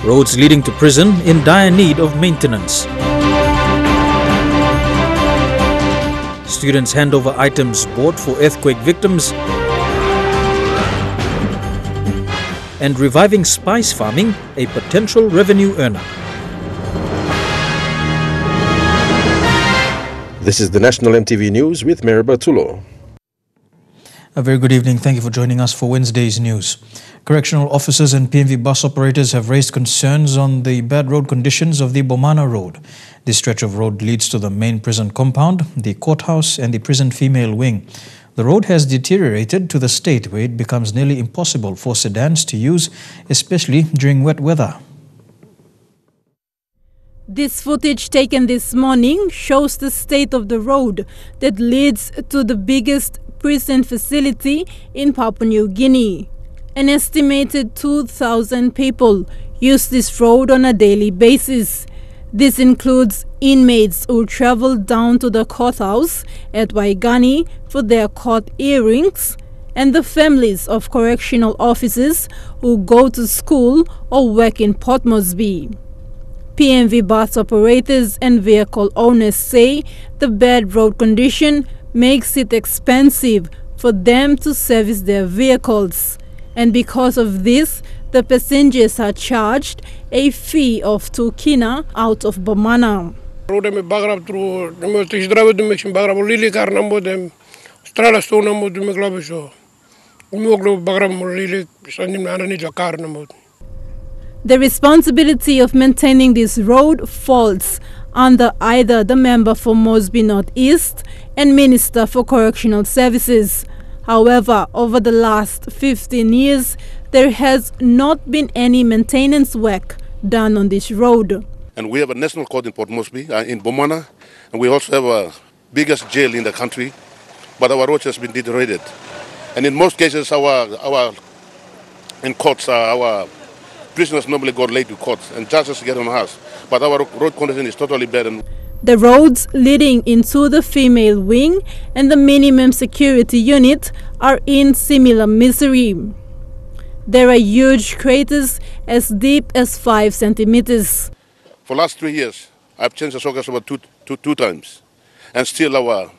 Roads leading to prison in dire need of maintenance. Students hand over items bought for earthquake victims. And reviving spice farming, a potential revenue earner. This is the National EMTV News with Meribah Tulo. A very good evening. Thank you for joining us for Wednesday's news. Correctional officers and PMV bus operators have raised concerns on the bad road conditions of the Bomana Road. This stretch of road leads to the main prison compound, the courthouse and the prison female wing. The road has deteriorated to the state where it becomes nearly impossible for sedans to use, especially during wet weather. This footage taken this morning shows the state of the road that leads to the biggest prison facility in Papua New Guinea. An estimated 2,000 people use this road on a daily basis. This includes inmates who travel down to the courthouse at Waigani for their court hearings, and the families of correctional officers who go to school or work in Port Moresby. PMV bus operators and vehicle owners say the bad road condition makes it expensive for them to service their vehicles, and because of this, the passengers are charged a fee of 2 kina out of Bomana. The responsibility of maintaining this road falls under either the member for Moresby North East and Minister for Correctional Services. However, over the last 15 years, there has not been any maintenance work done on this road. And we have a national court in Port Moresby, in Bomana, and we also have a biggest jail in the country, but our road has been deteriorated. And in most cases, our prisoners normally go late to court and judges get on us. But our road condition is totally bad. The roads leading into the female wing and the minimum security unit are in similar misery. There are huge craters as deep as 5 centimeters. For the last 3 years, I've changed the sockets about two times. And still our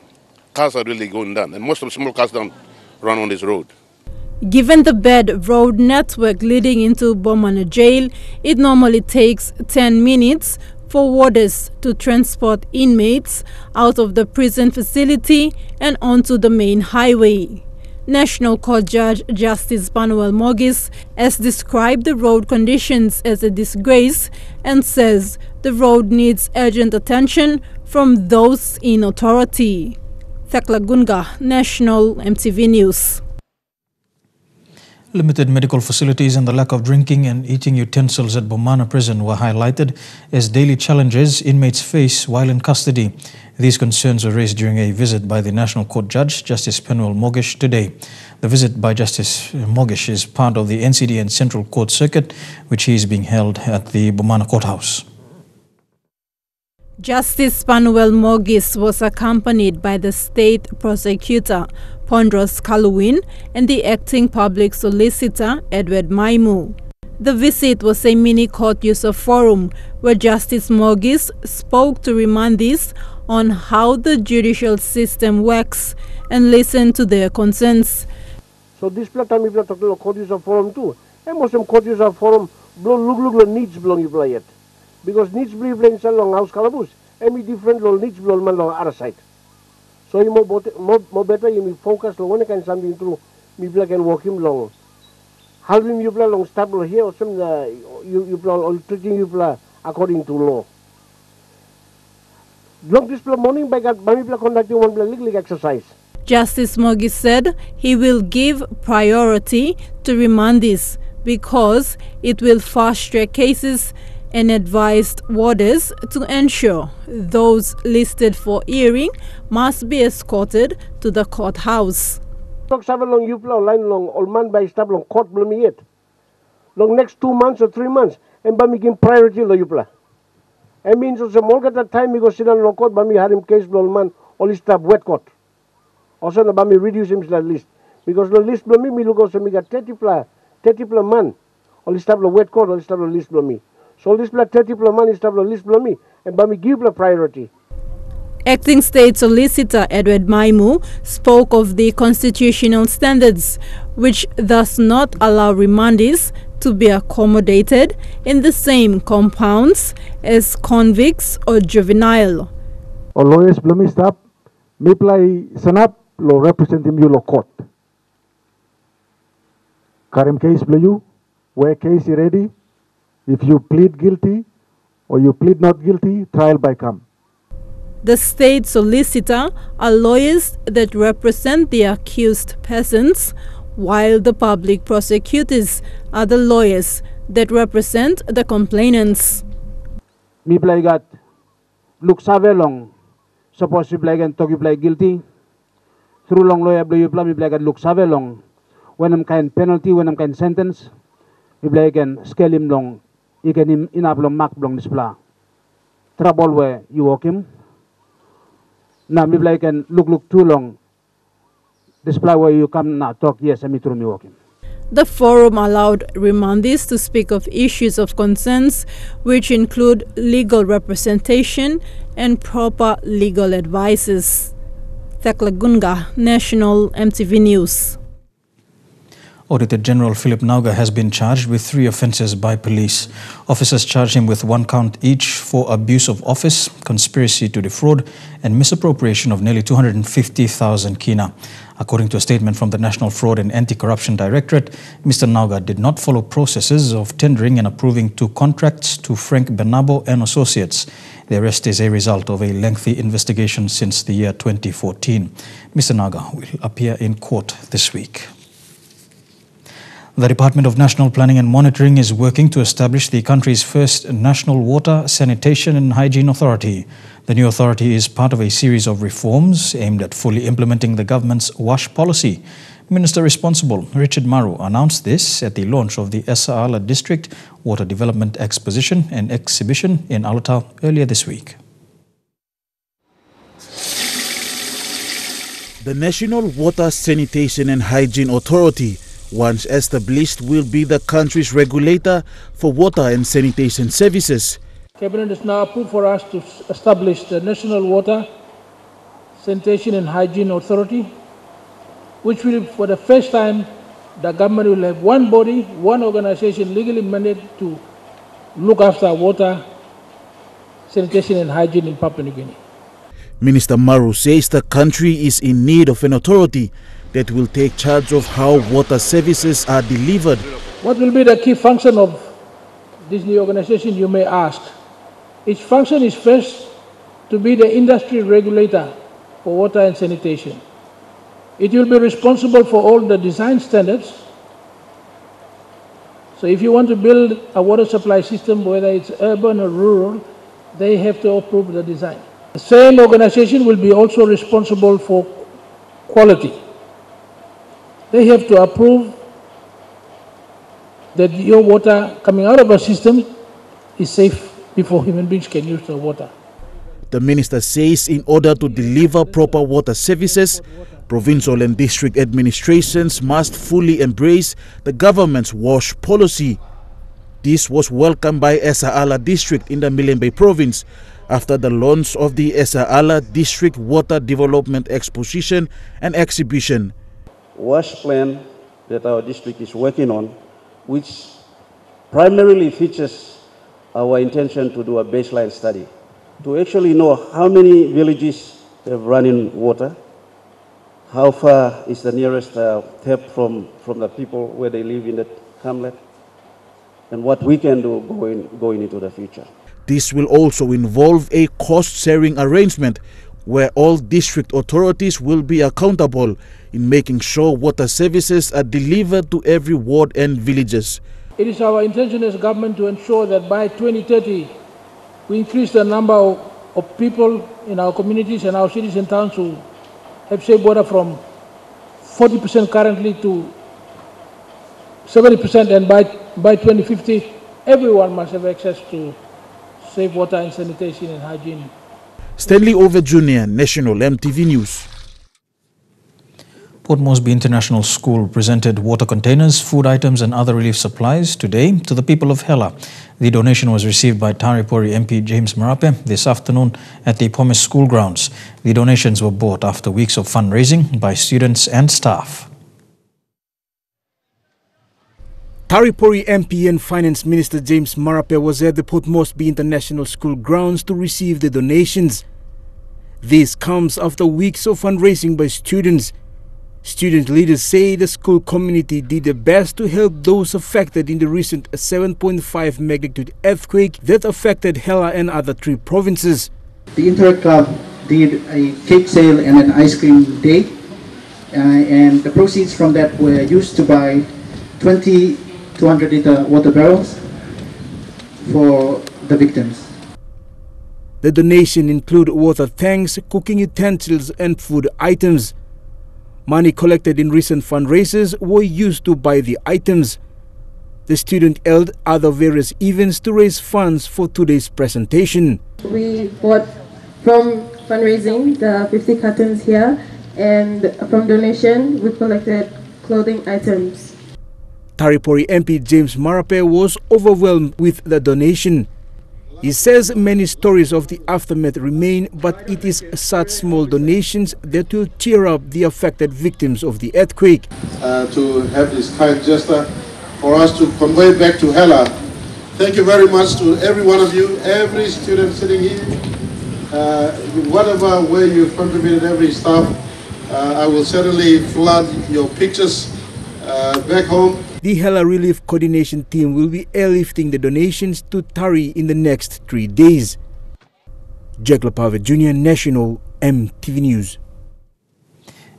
cars are really going down. And most of the small cars don't run on this road. Given the bad road network leading into Bomana Jail, it normally takes 10 minutes for warders to transport inmates out of the prison facility and onto the main highway. National Court Judge Justice Manuel Mogis has described the road conditions as a disgrace and says the road needs urgent attention from those in authority. Thakla Gunga, National EMTV News. Limited medical facilities and the lack of drinking and eating utensils at Bomana Prison were highlighted as daily challenges inmates face while in custody. These concerns were raised during a visit by the National Court Judge, Justice Manuel Mogis, today. The visit by Justice Mogis is part of the NCD and Central Court Circuit, which is being held at the Bomana Courthouse. Justice Manuel Mogis was accompanied by the State Prosecutor, Pondros Kaluwin, and the Acting Public Solicitor, Edward Maimu. The visit was a mini-court user forum where Justice Mogis spoke to remandees on how the judicial system works and listened to their concerns. So this time we talk about court user forum too. And most of court user forum look needs belong you play it. Because needs believe in long house calabus. And we different lo needs belong man long other side. So you more better you focus on one kind something through me can walk him long. How do you play long stable here or some you play or treating you play according to law. Long this morning by God Bami conducting one legal exercise. Justice Mogis said he will give priority to remandees because it will fast-track cases and advised warders to ensure those listed for hearing must be escorted to the courthouse. Long you play line long old man by stable long court bloom yet. Long next 2 months or 3 months and by making priority lo you play. I mean so some more at that time we go sit on long court by me had him case blow man only stop wet court. Also the Bami reduce him to the list. Because the list blow me look also me got 30 man. Only stop the wet court only stop the list blow me. So this blood 30 money is list me and by me give the priority. Acting State Solicitor Edward Maimu spoke of the constitutional standards, which does not allow remandees to be accommodated in the same compounds as convicts or juvenile. O lawyers belum stop, me play sanap lo represent him you lo court. Karim case you, where case is ready. If you plead guilty or you plead not guilty, trial by come. The state solicitor are lawyers that represent the accused persons, while the public prosecutors are the lawyers that represent the complainants. Me play got look save long. Suppose you play and talk you play guilty. Through long lawyer blue you play me play got look save long. When I'm kind penalty, when I'm kind sentence, me play can scale him long. You can him in long mark long display. Trouble where you walk him. Now me play can look too long. Display where you come now talk yes and me through me walking. The forum allowed remandees to speak of issues of concerns, which include legal representation and proper legal advices. Thekla Gunga, National EMTV News. Auditor General Philip Naga has been charged with 3 offences by police. Officers charged him with 1 count each for abuse of office, conspiracy to defraud and misappropriation of nearly 250,000 kina. According to a statement from the National Fraud and Anti-Corruption Directorate, Mr. Naga did not follow processes of tendering and approving 2 contracts to Frank Benabo and Associates. The arrest is a result of a lengthy investigation since the year 2014. Mr. Naga will appear in court this week. The Department of National Planning and Monitoring is working to establish the country's first national water, sanitation and hygiene authority. The new authority is part of a series of reforms aimed at fully implementing the government's WASH policy. Minister responsible, Richard Maru, announced this at the launch of the Esa District Water Development Exposition and Exhibition in Alotau earlier this week. The National Water, Sanitation and Hygiene Authority, once established, will be the country's regulator for water and sanitation services. Cabinet has now approved for us to establish the National Water, Sanitation and Hygiene Authority, which will, for the first time, the government will have one body, one organization legally mandated to look after water, sanitation and hygiene in Papua New Guinea. Minister Maru says the country is in need of an authority that will take charge of how water services are delivered. What will be the key function of this new organization, you may ask? Its function is first to be the industry regulator for water and sanitation. It will be responsible for all the design standards. So if you want to build a water supply system, whether it's urban or rural, they have to approve the design. The same organization will be also responsible for quality. They have to approve that your water coming out of a system is safe before human beings can use the water. The minister says in order to deliver proper water services, provincial and district administrations must fully embrace the government's WASH policy. This was welcomed by Esa District in the Milembe province after the launch of the Esa District Water Development Exposition and Exhibition. WASH plan that our district is working on, which primarily features our intention to do a baseline study, to actually know how many villages have running water, how far is the nearest tap from the people where they live in the hamlet, and what we can do going into the future. This will also involve a cost-sharing arrangement where all district authorities will be accountable in making sure water services are delivered to every ward and villages. It is our intention as government to ensure that by 2030, we increase the number of people in our communities and our cities and towns who have safe water from 40% currently to 70%, and by 2050, everyone must have access to safe water and sanitation and hygiene. Stanley Over Jr., National EMTV News. Port Moresby International School presented water containers, food items and other relief supplies today to the people of Hela. The donation was received by Taripori MP James Marape this afternoon at the Pomis School grounds. The donations were bought after weeks of fundraising by students and staff. Taripori MP and Finance Minister James Marape was at the Port Moresby International School grounds to receive the donations. This comes after weeks of fundraising by students. Student leaders say the school community did their best to help those affected in the recent 7.5 magnitude earthquake that affected Hela and other 3 provinces. The Interact Club did a cake sale and an ice cream day, and the proceeds from that were used to buy 20 200-liter water barrels for the victims. The donation include water tanks, cooking utensils and food items. Money collected in recent fundraisers were used to buy the items. The student held other various events to raise funds for today's presentation. We bought from fundraising the 50 cartons here, and from donation we collected clothing items. Taripori MP James Marape was overwhelmed with the donation. He says many stories of the aftermath remain, but it is such small donations that will cheer up the affected victims of the earthquake. To have this kind gesture for us to convey back to Hela. Thank you very much to every one of you, every student sitting here, whatever way you've contributed, every staff. I will certainly flood your pictures back home. The Hela Relief Coordination Team will be airlifting the donations to Tari in the next 3 days. Jack Lapave Jr., National EMTV News.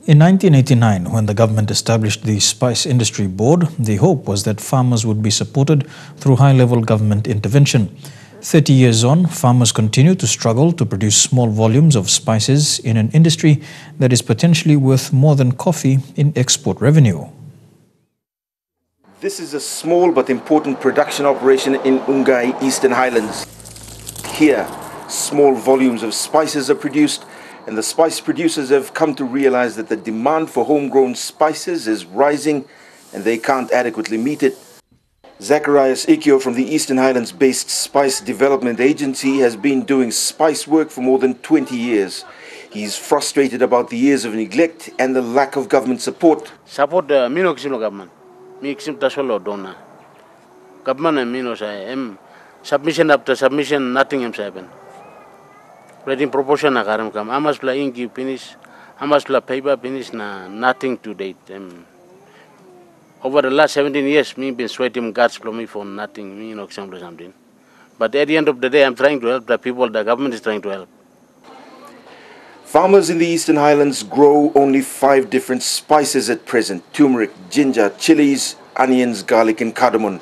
In 1989, when the government established the Spice Industry Board, the hope was that farmers would be supported through high-level government intervention. 30 years on, farmers continue to struggle to produce small volumes of spices in an industry that is potentially worth more than coffee in export revenue. This is a small but important production operation in Ungai, Eastern Highlands. Here, small volumes of spices are produced, and the spice producers have come to realize that the demand for homegrown spices is rising and they can't adequately meet it. Zacharias Ikio from the Eastern Highlands-based Spice Development Agency has been doing spice work for more than 20 years. He's frustrated about the years of neglect and the lack of government support. Support the Minoximo government. Mixim Tasolo Dona. Government and Minos, submission after submission, nothing has happened. Reading proportion, Akaram come. How much la inky finish, how much la paper finish, nothing to date. Over the last 17 years, me been sweating guts for me for nothing, me no example something. But at the end of the day, I'm trying to help the people, the government is trying to help. Farmers in the Eastern Highlands grow only 5 different spices at present: turmeric, ginger, chilies, onions, garlic and cardamom.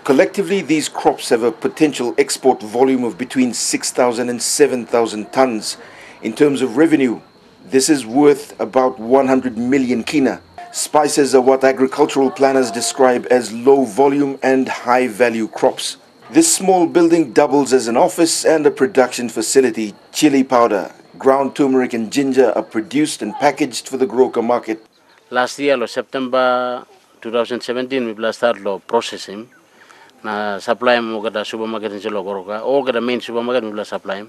Collectively, these crops have a potential export volume of between 6,000 and 7,000 tons. In terms of revenue, this is worth about 100 million kina. Spices are what agricultural planners describe as low volume and high value crops. This small building doubles as an office and a production facility. Chili powder, ground turmeric and ginger are produced and packaged for the Groka market. Last year, September 2017, we started processing. Supply the supermarket in Groka, all the main supermarket we supply.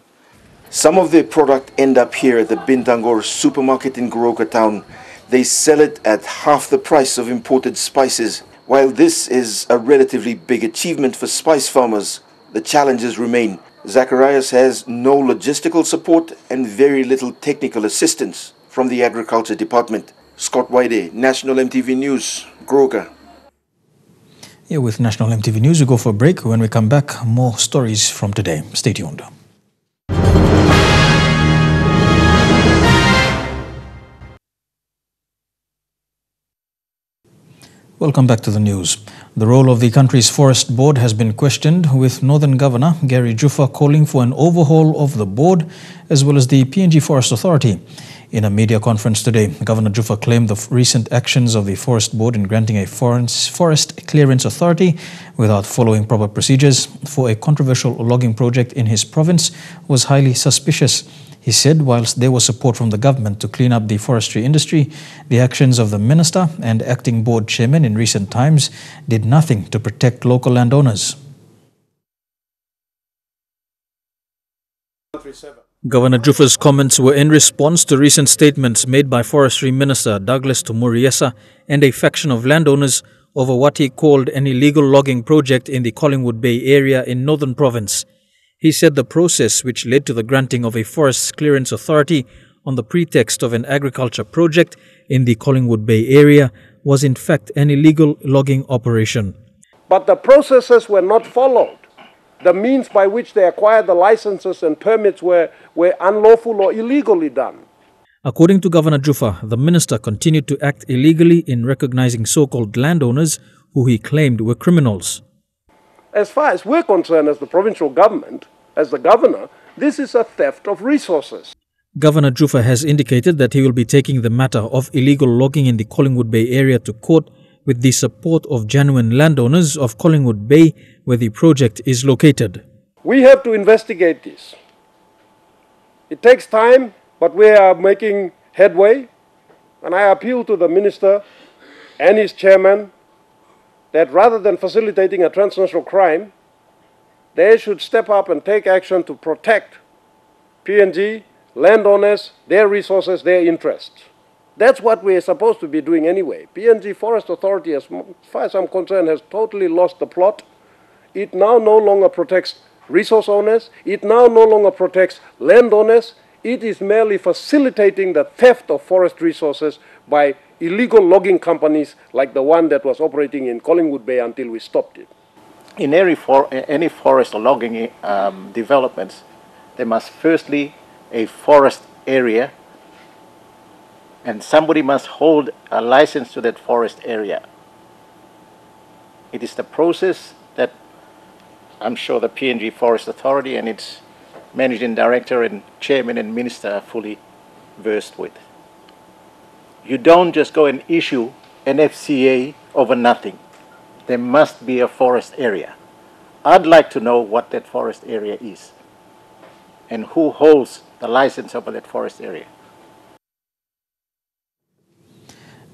Some of their product end up here at the Bintangor supermarket in Groka town. They sell it at half the price of imported spices. While this is a relatively big achievement for spice farmers, the challenges remain. Zacharias has no logistical support and very little technical assistance from the Agriculture Department. Scott Waide, National EMTV News, Groka. Here with National EMTV News, we go for a break. When we come back, more stories from today. Stay tuned. Welcome back to the news. The role of the country's Forest Board has been questioned, with Northern Governor Gary Juffa calling for an overhaul of the board as well as the PNG Forest Authority. In a media conference today, Governor Juffa claimed the recent actions of the Forest Board in granting a forest clearance authority without following proper procedures for a controversial logging project in his province was highly suspicious. He said whilst there was support from the government to clean up the forestry industry, the actions of the minister and acting board chairman in recent times did nothing to protect local landowners. Governor Jufa's comments were in response to recent statements made by Forestry Minister Douglas Tumuriesa and a faction of landowners over what he called an illegal logging project in the Collingwood Bay area in Northern Province. He said the process, which led to the granting of a Forest Clearance Authority on the pretext of an agriculture project in the Collingwood Bay area, was in fact an illegal logging operation. But the processes were not followed. The means by which they acquired the licenses and permits were unlawful or illegally done. According to Governor Jufa, the minister continued to act illegally in recognizing so-called landowners who he claimed were criminals. As far as we're concerned as the provincial government, as the governor, this is a theft of resources. Governor Jufa has indicated that he will be taking the matter of illegal logging in the Collingwood Bay area to court with the support of genuine landowners of Collingwood Bay, where the project is located. We have to investigate this. It takes time, but we are making headway, and I appeal to the minister and his chairman that rather than facilitating a transnational crime, they should step up and take action to protect PNG, landowners, their resources, their interests. That's what we're supposed to be doing anyway. PNG Forest Authority, as far as I'm concerned, has totally lost the plot. It now no longer protects resource owners. It now no longer protects landowners. It is merely facilitating the theft of forest resources by illegal logging companies like the one that was operating in Collingwood Bay until we stopped it. In any forest or logging developments, there must firstly a forest area, and somebody must hold a license to that forest area. It is the process that I'm sure the PNG Forest Authority and its managing director and chairman and minister are fully versed with. You don't just go and issue an FCA over nothing. There must be a forest area. I'd like to know what that forest area is and who holds the license over that forest area.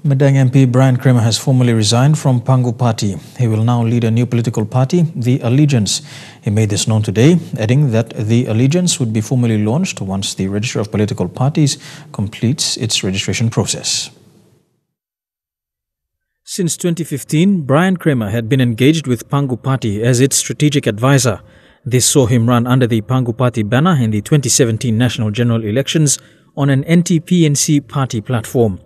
Madang MP Brian Kramer has formally resigned from Pangu Party. He will now lead a new political party, the Allegiance. He made this known today, adding that the Allegiance would be formally launched once the Register of Political Parties completes its registration process. Since 2015, Brian Kramer had been engaged with Pangu Party as its strategic advisor. This saw him run under the Pangu Party banner in the 2017 national general elections on an anti-PNC party platform.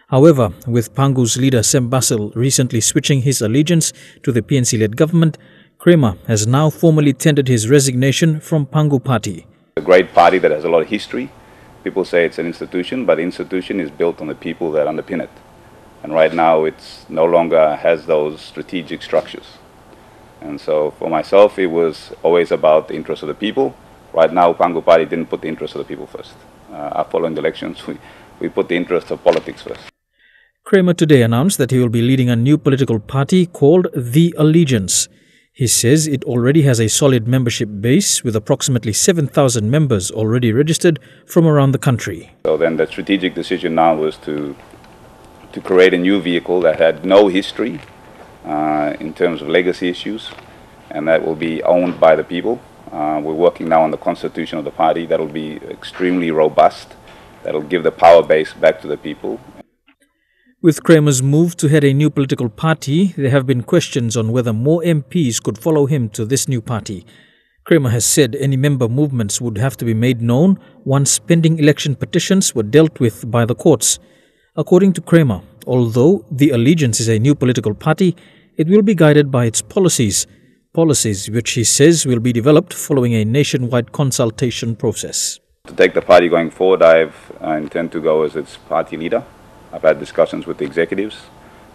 However, with Pangu's leader Sam Basil recently switching his allegiance to the PNC-led government, Kramer has now formally tendered his resignation from Pangu Party. A great party that has a lot of history. People say it's an institution, but the institution is built on the people that underpin it. And right now it's no longer has those strategic structures. And so for myself, it was always about the interests of the people. Right now, Pangu Party didn't put the interests of the people first. Following the elections, we put the interests of politics first. Kramer today announced that he will be leading a new political party called the Allegiance. He says it already has a solid membership base with approximately 7,000 members already registered from around the country. So then the strategic decision now was to create a new vehicle that had no history in terms of legacy issues, and that will be owned by the people. We're working now on the constitution of the party that will be extremely robust, that will give the power base back to the people. With Kramer's move to head a new political party, there have been questions on whether more MPs could follow him to this new party. Kramer has said any member movements would have to be made known once pending election petitions were dealt with by the courts. According to Kramer, although the Allegiance is a new political party, it will be guided by its policies which he says will be developed following a nationwide consultation process. To take the party going forward, I intend to go as its party leader. I've had discussions with the executives,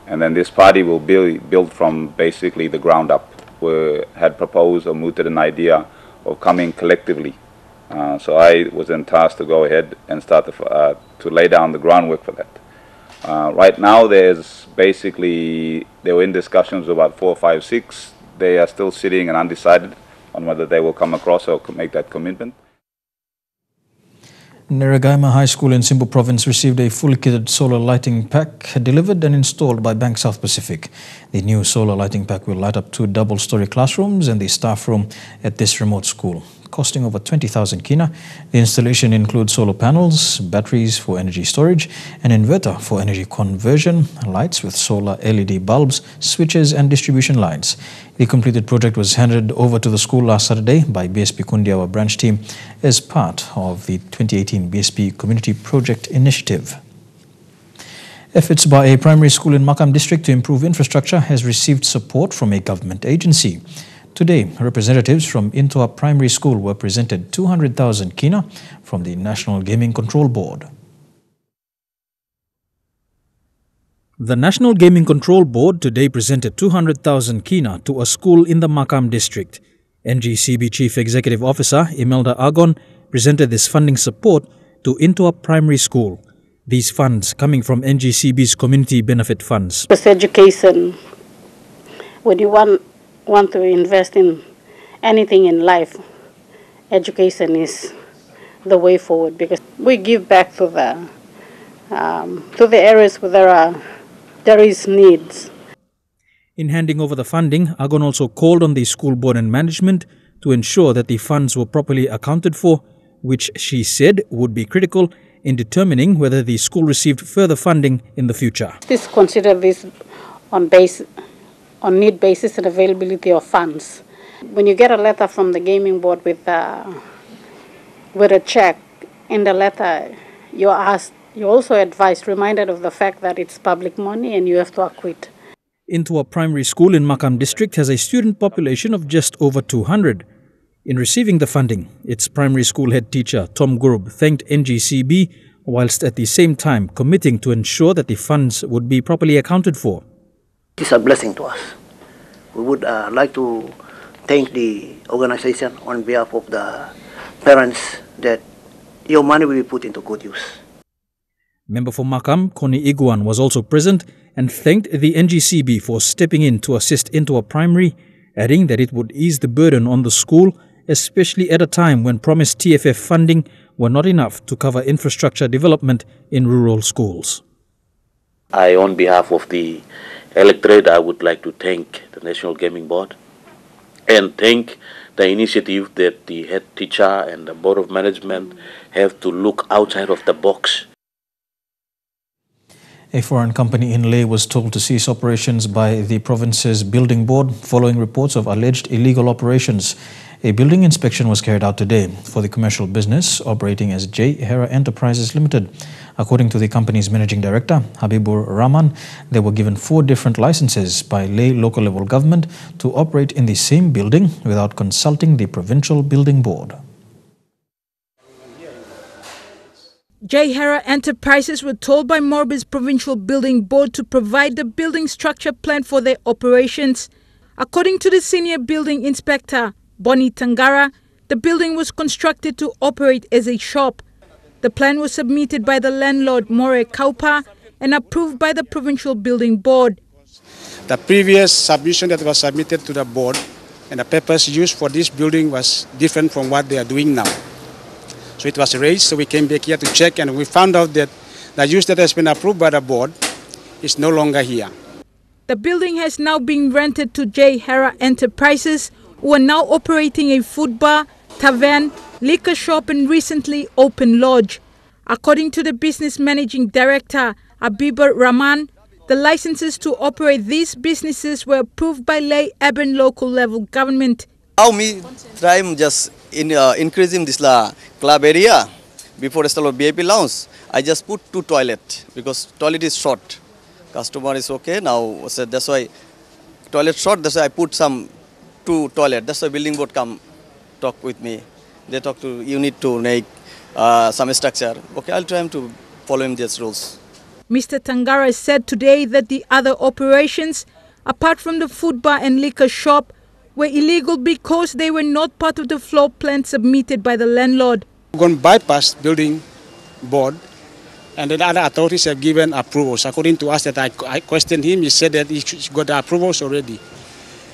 and then this party will be built from basically the ground up. We had proposed or mooted an idea of coming collectively. So I was then tasked to go ahead and start to lay down the groundwork for that. Right now, they were in discussions about 4, 5, 6. They are still sitting and undecided on whether they will come across or make that commitment. Neragaima High School in Simbu Province received a fully kitted solar lighting pack delivered and installed by Bank South Pacific. The new solar lighting pack will light up 2 double-story classrooms and the staff room at this remote school. Costing over 20,000 kina, the installation includes solar panels, batteries for energy storage, an inverter for energy conversion, lights with solar LED bulbs, switches and distribution lines. The completed project was handed over to the school last Saturday by BSP Kundiawa branch team as part of the 2018 BSP Community Project Initiative. Efforts by a primary school in Makam district to improve infrastructure has received support from a government agency. Today, representatives from Intoa Primary School were presented 200,000 kina from the National Gaming Control Board. The National Gaming Control Board today presented 200,000 kina to a school in the Makam district. NGCB Chief Executive Officer Imelda Agon presented this funding support to Intoa Primary School. These funds coming from NGCB's community benefit funds. Because education, when you want to invest in anything in life, education is the way forward, because we give back to the areas where there is needs. In handing over the funding, Agon also called on the school board and management to ensure that the funds were properly accounted for, which she said would be critical in determining whether the school received further funding in the future. Please consider this on need basis and availability of funds. When you get a letter from the gaming board with a check, in the letter you're also reminded of the fact that it's public money and you have to acquit. Intoa Primary School in Makam district has a student population of just over 200. In receiving the funding, its primary school head teacher Tom Gurub thanked NGCB whilst at the same time committing to ensure that the funds would be properly accounted for. It's a blessing to us. We would like to thank the organization on behalf of the parents that your money will be put into good use. Member for Makam, Koni Iguan, was also present and thanked the NGCB for stepping in to assist Intoa Primary, adding that it would ease the burden on the school, especially at a time when promised TFF funding were not enough to cover infrastructure development in rural schools. On behalf of the electorate, I would like to thank the National Gaming Board and thank the initiative that the head teacher and the Board of Management have to look outside of the box. A foreign company in Leh was told to cease operations by the province's building board following reports of alleged illegal operations. A building inspection was carried out today for the commercial business operating as Hara Enterprises Limited. According to the company's managing director, Habibur Rahman, they were given 4 different licenses by Leh local level government to operate in the same building without consulting the provincial building board. Hara Enterprises were told by Morbi's Provincial Building Board to provide the building structure plan for their operations. According to the senior building inspector, Bonnie Tangara, the building was constructed to operate as a shop. The plan was submitted by the landlord More Kaupa and approved by the Provincial Building Board. The previous submission that was submitted to the board and the papers used for this building was different from what they are doing now. So it was raised, so we came back here to check and we found out that the use that has been approved by the board is no longer here. The building has now been rented to Hara Enterprises, who are now operating a food bar, tavern, liquor shop and recently opened lodge. According to the business managing director, Habibur Rahman, the licenses to operate these businesses were approved by Leh Aben local level government. How me try just increasing this club area before install BIP lounge. I just put 2 toilets because toilet is short. Customer is okay now, so that's why toilet short. That's why I put some 2 toilet. That's why building board come talk with me. They talk to you need to make some structure. Okay, I'll try to follow these rules. Mr. Tangara said today that the other operations, apart from the food bar and liquor shop, were illegal because they were not part of the floor plan submitted by the landlord. We're going to bypass building board and then other authorities have given approvals. According to us that I questioned him, he said that he got the approvals already.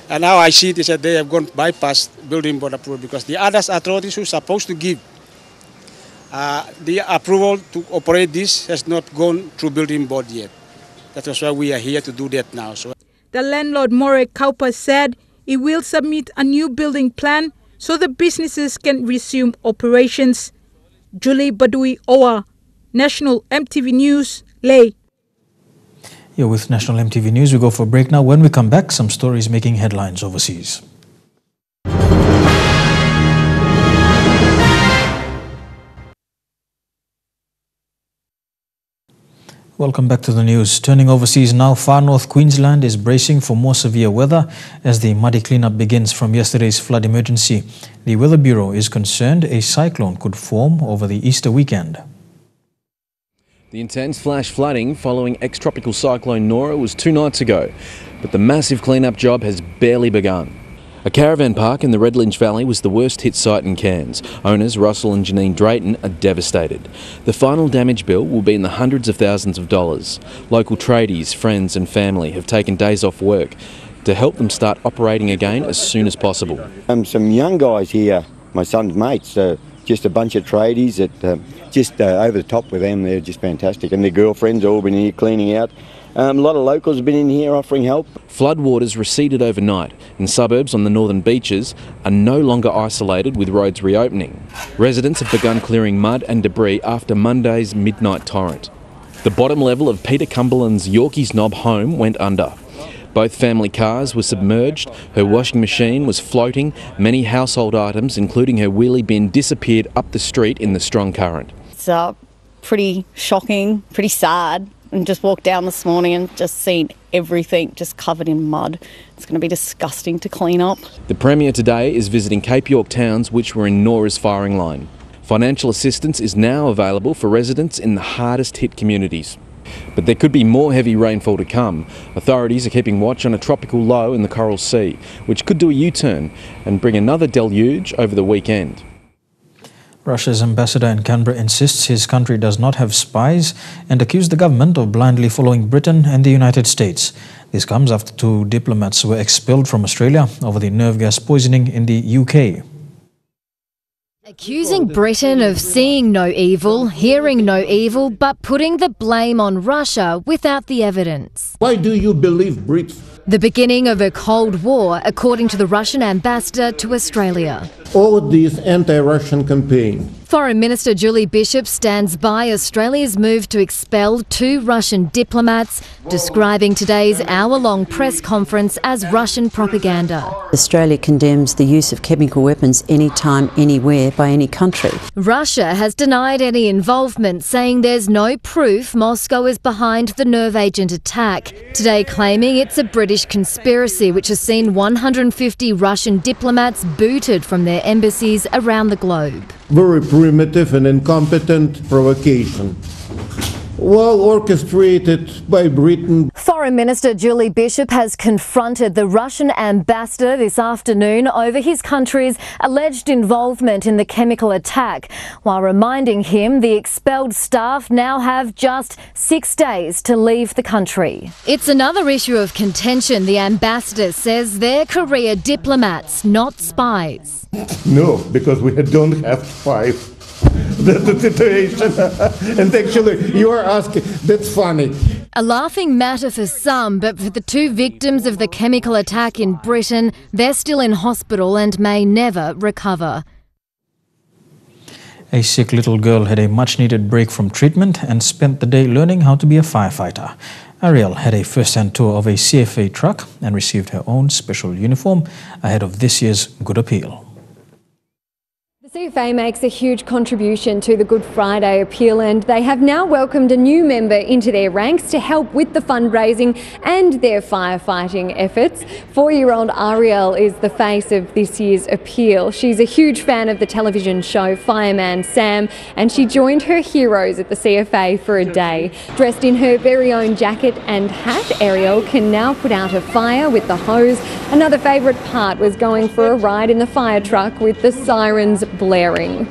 And now I see it is that they have gone bypass building board approval because the other authorities who are supposed to give The approval to operate this has not gone through building board yet. That is why we are here to do that now. So the landlord More Kaupa said he will submit a new building plan so the businesses can resume operations. Julie Badui Owa, National EMTV News, Leh. Here with National EMTV News, we go for a break now. When we come back, some stories making headlines overseas. Welcome back to the news. Turning overseas now, far north Queensland is bracing for more severe weather as the muddy cleanup begins from yesterday's flood emergency. The Weather Bureau is concerned a cyclone could form over the Easter weekend. The intense flash flooding following ex-tropical cyclone Nora was 2 nights ago, but the massive cleanup job has barely begun. A caravan park in the Redlinge Valley was the worst hit site in Cairns. Owners Russell and Janine Drayton are devastated. The final damage bill will be in the hundreds of thousands of dollars. Local tradies, friends and family have taken days off work to help them start operating again as soon as possible. Some young guys here, my son's mates, just a bunch of tradies that just over the top with them. They're just fantastic, and their girlfriends all been here cleaning out. A lot of locals have been in here offering help. Floodwaters receded overnight and suburbs on the northern beaches are no longer isolated with roads reopening. Residents have begun clearing mud and debris after Monday's midnight torrent. The bottom level of Peter Cumberland's Yorkeys Knob home went under. Both family cars were submerged, her washing machine was floating, many household items including her wheelie bin disappeared up the street in the strong current. It's pretty shocking, pretty sad. And just walked down this morning and just seen everything just covered in mud. It's going to be disgusting to clean up. The Premier today is visiting Cape York towns which were in Nora's firing line. Financial assistance is now available for residents in the hardest hit communities. But there could be more heavy rainfall to come. Authorities are keeping watch on a tropical low in the Coral Sea, which could do a U-turn and bring another deluge over the weekend. Russia's ambassador in Canberra insists his country does not have spies and accused the government of blindly following Britain and the United States. This comes after 2 diplomats were expelled from Australia over the nerve gas poisoning in the UK. Accusing Britain of seeing no evil, hearing no evil, but putting the blame on Russia without the evidence. Why do you believe Britain? The beginning of a Cold War, according to the Russian ambassador to Australia. All this anti-Russian campaign. Foreign Minister Julie Bishop stands by Australia's move to expel 2 Russian diplomats, describing today's hour-long press conference as Russian propaganda. Australia condemns the use of chemical weapons anytime, anywhere, by any country. Russia has denied any involvement, saying there's no proof Moscow is behind the nerve agent attack, today claiming it's a British conspiracy which has seen 150 Russian diplomats booted from their embassies around the globe. Very primitive and incompetent provocation, well orchestrated by Britain. Foreign Minister Julie Bishop has confronted the Russian ambassador this afternoon over his country's alleged involvement in the chemical attack, while reminding him the expelled staff now have just 6 days to leave the country. It's another issue of contention. The ambassador says they're career diplomats, not spies. No, because we don't have spies. That's the situation. And actually, you are asking, that's funny. A laughing matter for some, but for the 2 victims of the chemical attack in Britain, they're still in hospital and may never recover. A sick little girl had a much-needed break from treatment and spent the day learning how to be a firefighter. Ariel had a first-hand tour of a CFA truck and received her own special uniform ahead of this year's Good Appeal. The CFA makes a huge contribution to the Good Friday Appeal, and they have now welcomed a new member into their ranks to help with the fundraising and their firefighting efforts. 4-year-old Ariel is the face of this year's appeal. She's a huge fan of the television show Fireman Sam, and she joined her heroes at the CFA for a day. Dressed in her very own jacket and hat, Ariel can now put out a fire with the hose. Another favourite part was going for a ride in the fire truck with the sirens blaring.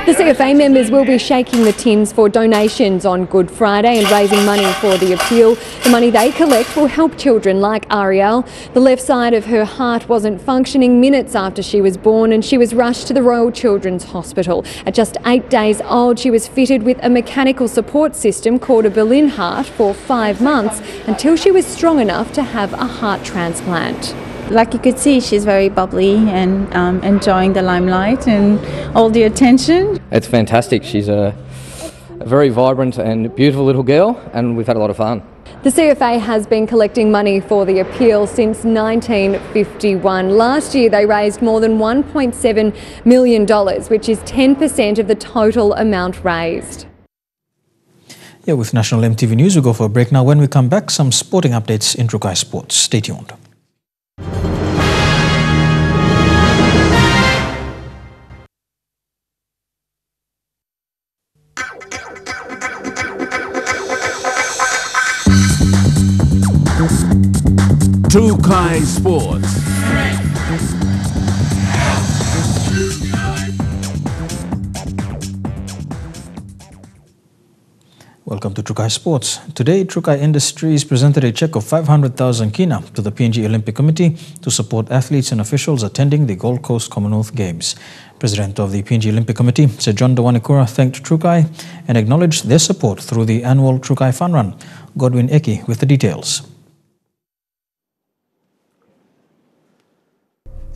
The CFA members will be shaking the tins for donations on Good Friday and raising money for the appeal. The money they collect will help children like Ariel. The left side of her heart wasn't functioning minutes after she was born and she was rushed to the Royal Children's Hospital. At just 8 days old, she was fitted with a mechanical support system called a Berlin heart for 5 months until she was strong enough to have a heart transplant. Like you could see, she's very bubbly and enjoying the limelight and all the attention. It's fantastic. She's a very vibrant and beautiful little girl, and we've had a lot of fun. The CFA has been collecting money for the appeal since 1951. Last year they raised more than $1.7 million, which is 10% of the total amount raised. Yeah, with National EMTV News, we go for a break now. When we come back, some sporting updates in Trukai Sports. Stay tuned. Trukai Sports. Welcome to Trukai Sports. Today, Trukai Industries presented a cheque of 500,000 kina to the PNG Olympic Committee to support athletes and officials attending the Gold Coast Commonwealth Games. President of the PNG Olympic Committee, Sir John Dawanikura, thanked Trukai and acknowledged their support through the annual Trukai Fun Run. Godwin Eki with the details.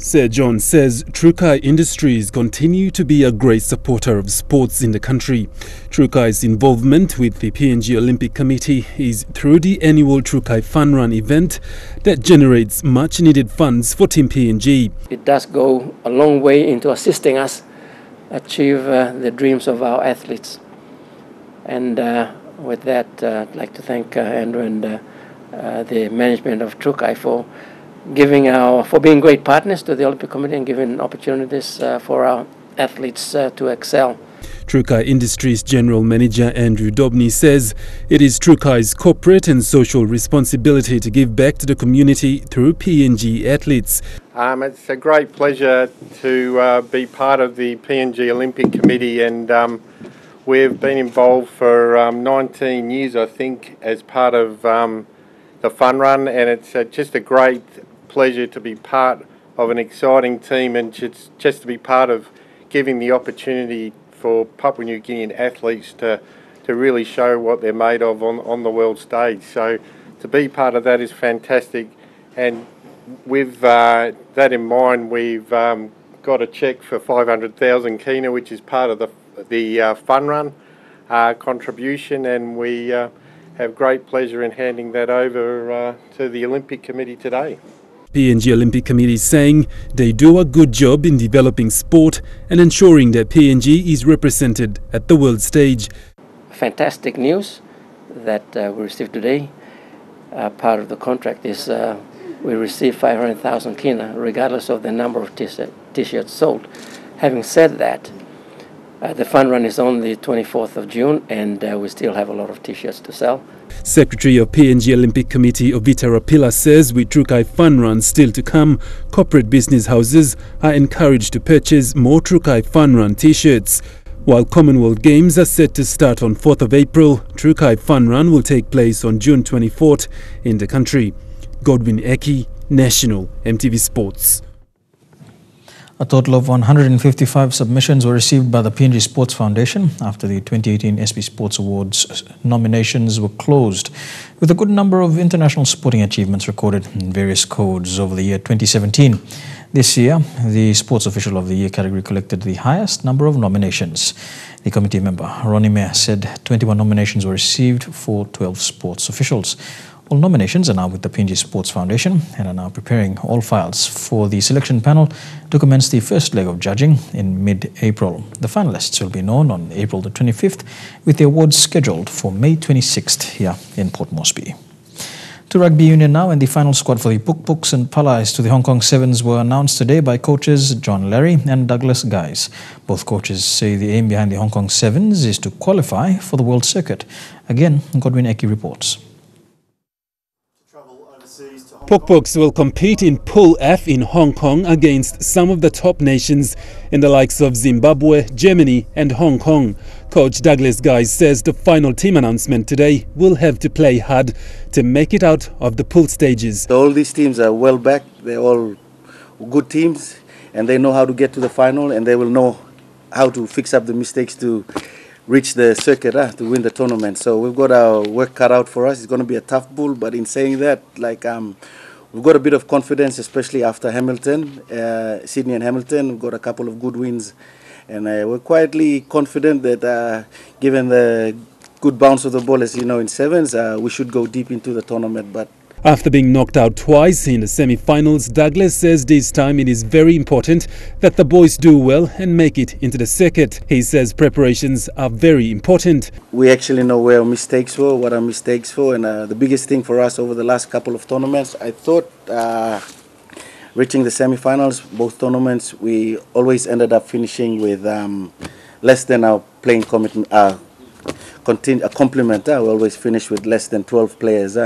Sir John says Trukai Industries continue to be a great supporter of sports in the country. Trukai's involvement with the PNG Olympic Committee is through the annual Trukai Fun Run event that generates much needed funds for Team PNG. It does go a long way into assisting us achieve the dreams of our athletes. And with that, I'd like to thank Andrew and the management of Trukai for being great partners to the Olympic Committee and giving opportunities for our athletes to excel. Trukai Industries General Manager Andrew Dobney says it is Trukai's corporate and social responsibility to give back to the community through PNG athletes. It's a great pleasure to be part of the PNG Olympic Committee, and we've been involved for 19 years, I think, as part of the Fun Run, and it's just a great pleasure to be part of an exciting team and just to be part of giving the opportunity for Papua New Guinean athletes to really show what they're made of on the world stage. So to be part of that is fantastic, and with that in mind, we've got a cheque for 500,000 kina, which is part of the Fun Run contribution, and we have great pleasure in handing that over to the Olympic Committee today. PNG Olympic Committee saying they do a good job in developing sport and ensuring that PNG is represented at the world stage. Fantastic news that we received today. Part of the contract is we receive 500,000 kina regardless of the number of t-shirts sold. Having said that, the Fun Run is on the 24th of June and we still have a lot of t-shirts to sell. Secretary of PNG Olympic Committee Ovita Rapila says with Trukai Fun Run still to come, corporate business houses are encouraged to purchase more Trukai Fun Run t-shirts. While Commonwealth Games are set to start on 4th of April, Trukai Fun Run will take place on June 24th in the country. Godwin Eki, National EMTV Sports. A total of 155 submissions were received by the PNG Sports Foundation after the 2018 SP Sports Awards nominations were closed, with a good number of international sporting achievements recorded in various codes over the year 2017. This year, the Sports Official of the Year category collected the highest number of nominations. The committee member, Ronnie Mayer, said 21 nominations were received for 12 sports officials. All nominations are now with the PNG Sports Foundation and are now preparing all files for the selection panel to commence the first leg of judging in mid-April. The finalists will be known on April the 25th, with the awards scheduled for May 26th here in Port Moresby. To rugby union now, and the final squad for the Puk-Puks and Palais to the Hong Kong Sevens were announced today by coaches John Larry and Douglas Guys. Both coaches say the aim behind the Hong Kong Sevens is to qualify for the World Circuit. Again, Godwin Eki reports. Pokpoks will compete in Pool F in Hong Kong against some of the top nations in the likes of Zimbabwe, Germany and Hong Kong. Coach Douglas Guys says the final team announcement today will have to play hard to make it out of the pool stages. All these teams are well backed, they're all good teams and they know how to get to the final and they will know how to fix up the mistakes to reach the circuit to win the tournament. So we've got our work cut out for us. It's going to be a tough pool, but in saying that, we've got a bit of confidence, especially after Hamilton, Sydney and Hamilton. We've got a couple of good wins, and we're quietly confident that given the good bounce of the ball, as you know, in sevens, we should go deep into the tournament. But after being knocked out twice in the semi-finals, Douglas says this time it is very important that the boys do well and make it into the circuit. He says preparations are very important. We actually know where our mistakes were, what our mistakes were, and the biggest thing for us over the last couple of tournaments, I thought reaching the semi-finals, both tournaments, we always ended up finishing with less than our playing complement. We always finish with less than 12 players.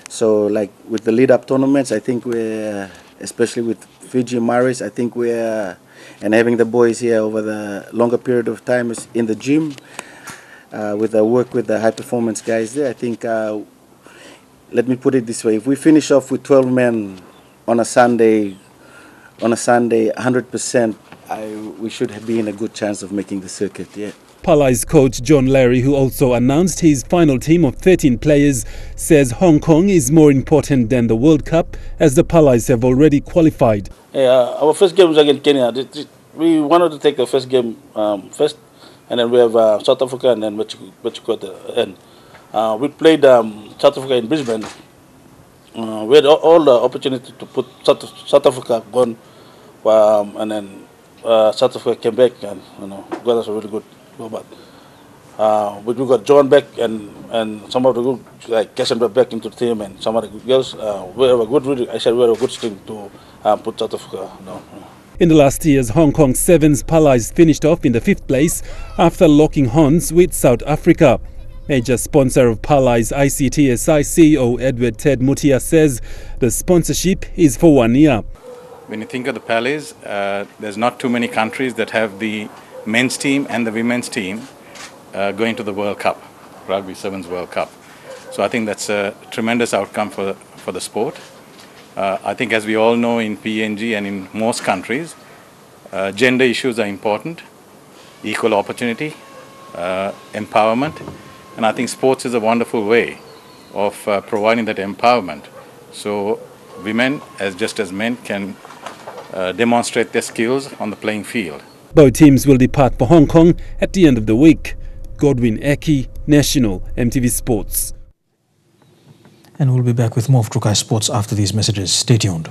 So like with the lead-up tournaments, I think we're, especially with Fiji and Maris, I think we're, and having the boys here over the longer period of time in the gym, with the work with the high-performance guys there, I think, let me put it this way, if we finish off with 12 men on a Sunday, 100%, we should be in a good chance of making the circuit, yeah. Palai's coach John Larry, who also announced his final team of 13 players, says Hong Kong is more important than the World Cup as the Palais have already qualified. Our first game was against Kenya. We wanted to take the first game first, and then we have South Africa and then what you got the end. We played South Africa in Brisbane. We had all the opportunity to put South Africa gone, and then South Africa came back and got us a really good. But we got John back and some of the good like Kessenberg back into the team and some of the girls. We have a good, really, I said we have a good string to put South Africa down. In the last years, Hong Kong Sevens Palais finished off in the 5th place after locking horns with South Africa. Major sponsor of Palais ICTSI CEO Edward Ted Mutia says the sponsorship is for 1 year. When you think of the Palais, there's not too many countries that have the men's team and the women's team going to the World Cup, Rugby Sevens World Cup. So I think that's a tremendous outcome for the sport. I think as we all know in PNG and in most countries, gender issues are important, equal opportunity, empowerment, and I think sports is a wonderful way of providing that empowerment. So women, just as men, can demonstrate their skills on the playing field. Both teams will depart for Hong Kong at the end of the week. Godwin Eki, National EMTV Sports. And we'll be back with more of Trukai Sports after these messages. Stay tuned.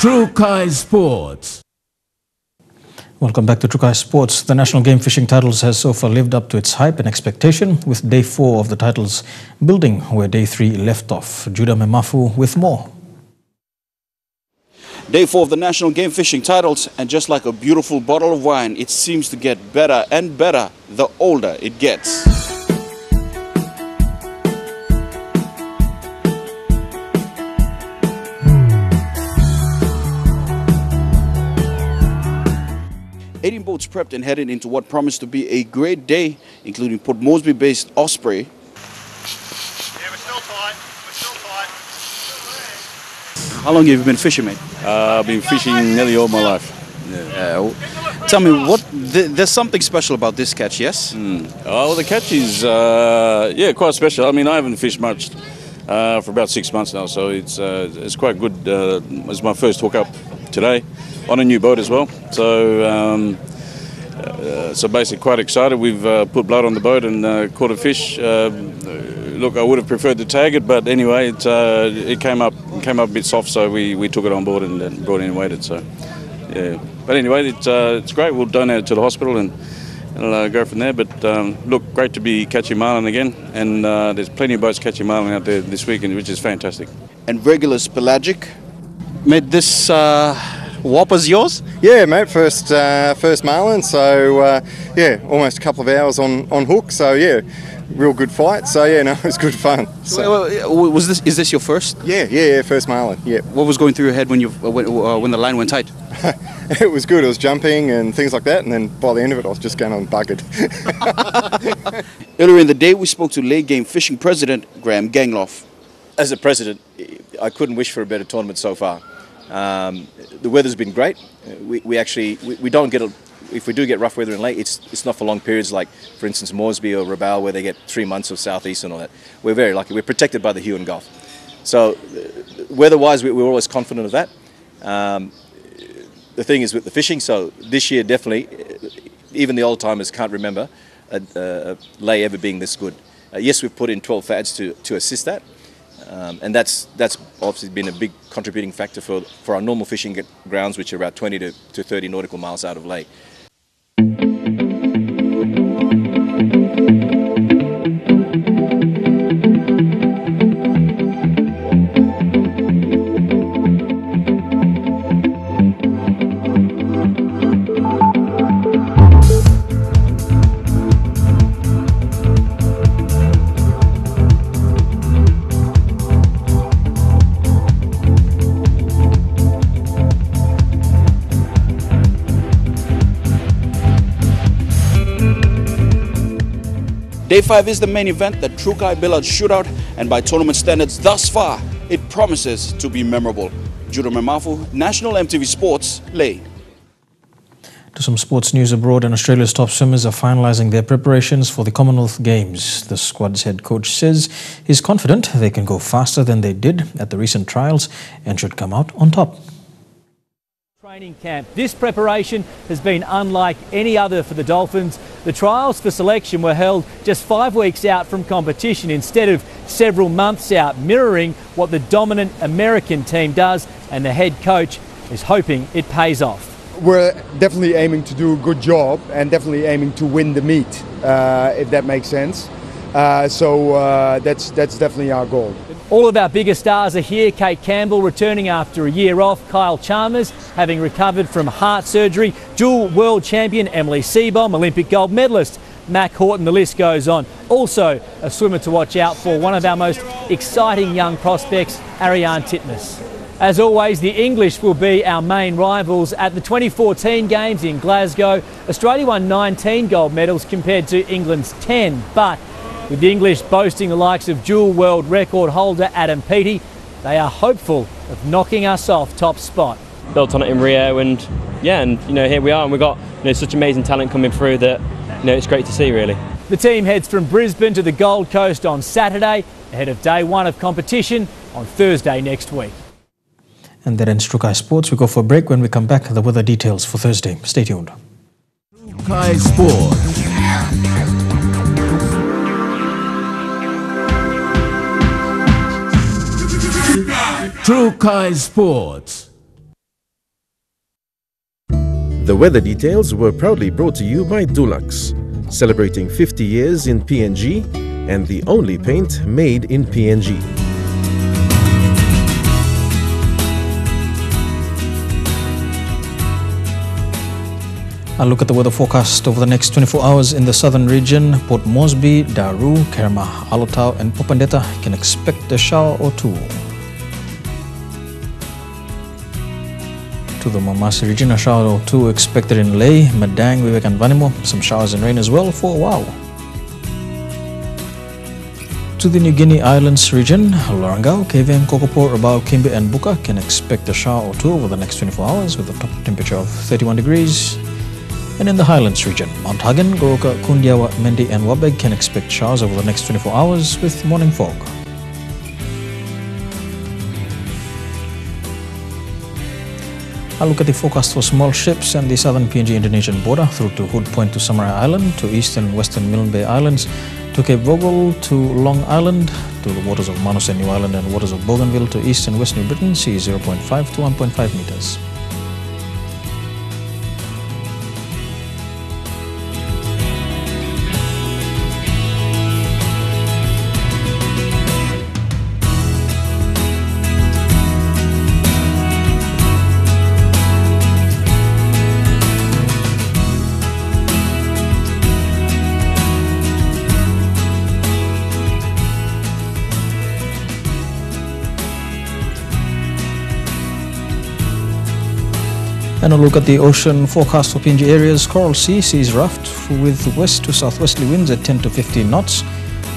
Trukai Sports. Welcome back to Trukai Sports. The National Game Fishing Titles has so far lived up to its hype and expectation, with Day 4 of the titles building where Day 3 left off. Judah Memafu with more. Day 4 of the National Game Fishing Titles, and just like a beautiful bottle of wine, it seems to get better and better the older it gets. Eighteen boats prepped and headed into what promised to be a great day, including Port Moresby-based Osprey. How long have you been fishing, mate? I've been fishing nearly all my life. Yeah. Tell me, there's something special about this catch, yes? Oh, the catch is, quite special. I mean, I haven't fished much for about 6 months now, so it's quite good. It's my first hookup today on a new boat as well. So, so basically quite excited. We've put blood on the boat and caught a fish. Look, I would have preferred to tag it, but anyway, it came up a bit soft, so we took it on board and brought it in and waited. So, yeah. But anyway, it's great. We'll donate it to the hospital and go from there. But look, great to be catching marlin again, and there's plenty of boats catching marlin out there this weekend, which is fantastic. And regulars pelagic? Mate, this Whoppers yours? Yeah, mate, first marlin, so yeah, almost a couple of hours on hook, so yeah, real good fight, so yeah, no, it was good fun. So. Is this your first? Yeah, first marlin, yeah. What was going through your head when the line went tight? It was good, it was jumping and things like that, and then by the end of it I was just going on buggered. Earlier in the day, we spoke to late game fishing president Graham Gangloff. As a president, I couldn't wish for a better tournament so far. The weather's been great. We don't get if we do get rough weather in late, it's not for long periods like, for instance, Moresby or Rabaul, where they get 3 months of southeast and all that. We're very lucky. We're protected by the Huon Gulf. So weather-wise, we're always confident of that. The thing is with the fishing, so this year definitely, even the old-timers can't remember a lay ever being this good. Yes, we've put in 12 fads to assist that. And that's obviously been a big contributing factor for our normal fishing grounds, which are about 20 to 30 nautical miles out of lake. Day 5 is the main event, the Trukai Billiard Shootout, and by tournament standards thus far, it promises to be memorable. Judo Memafu, National MTV Sports, Leh. To some sports news abroad, and Australia's top swimmers are finalising their preparations for the Commonwealth Games. The squad's head coach says he's confident they can go faster than they did at the recent trials and should come out on top. Training camp. This preparation has been unlike any other for the Dolphins. The trials for selection were held just 5 weeks out from competition instead of several months out, mirroring what the dominant American team does, and the head coach is hoping it pays off. We're definitely aiming to do a good job and definitely aiming to win the meet, if that makes sense. So that's definitely our goal. All of our bigger stars are here. Kate Campbell returning after a year off. Kyle Chalmers having recovered from heart surgery. Dual world champion Emily Seebohm, Olympic gold medalist Mac Horton, the list goes on. Also a swimmer to watch out for, one of our most exciting young prospects, Ariane Titmus. As always, the English will be our main rivals. At the 2014 Games in Glasgow, Australia won 19 gold medals compared to England's 10, but with the English boasting the likes of dual world record holder Adam Peaty, they are hopeful of knocking us off top spot. Built on it in Rio, and yeah, and here we are, and we've got such amazing talent coming through that it's great to see, really. The team heads from Brisbane to the Gold Coast on Saturday, ahead of day 1 of competition on Thursday next week. And that ends Trukai Sports. We go for a break. When we come back, the weather details for Thursday. Stay tuned. Trukai Sports. Trukai Sports. The weather details were proudly brought to you by Dulux, celebrating 50 years in PNG and the only paint made in PNG. I'll look at the weather forecast over the next 24 hours in the southern region. Port Moresby, Daru, Kerma, Alotau and Popondetta can expect a shower or two. To the Mamasi region, a shower or two expected in Leh, Madang, Vivek and Vanimo. Some showers and rain as well for a while. To the New Guinea Islands region, Lorangau, KVM, Kokopo, Rabaul, Kimbe and Buka can expect a shower or two over the next 24 hours with a top temperature of 31 degrees. And in the Highlands region, Mount Hagen, Goroka, Kundiawa, Mendi and Wabeg can expect showers over the next 24 hours with morning fog. I'll look at the forecast for small ships and the southern PNG-Indonesian border through to Hood Point to Samarai Island, to eastern and western Milne Bay Islands, to Cape Vogel, to Long Island, to the waters of Manus and New Island and waters of Bougainville to east and west New Britain, sea 0.5 to 1.5 meters. And a look at the ocean forecast for PNG areas. Coral Sea sees rough with west to southwesterly winds at 10 to 15 knots.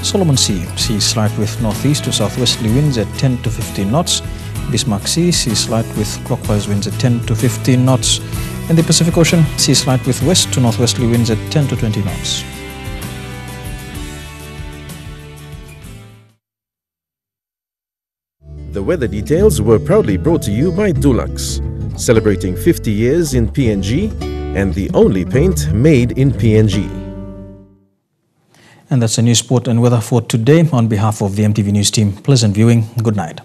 Solomon Sea sees slight with northeast to southwesterly winds at 10 to 15 knots. Bismarck Sea sees slight with clockwise winds at 10 to 15 knots. And the Pacific Ocean sees slight with west to northwesterly winds at 10 to 20 knots. The weather details were proudly brought to you by Dulux, celebrating 50 years in PNG and the only paint made in PNG. And that's the news, sport and weather for today. On behalf of the EMTV News team, pleasant viewing. Good night.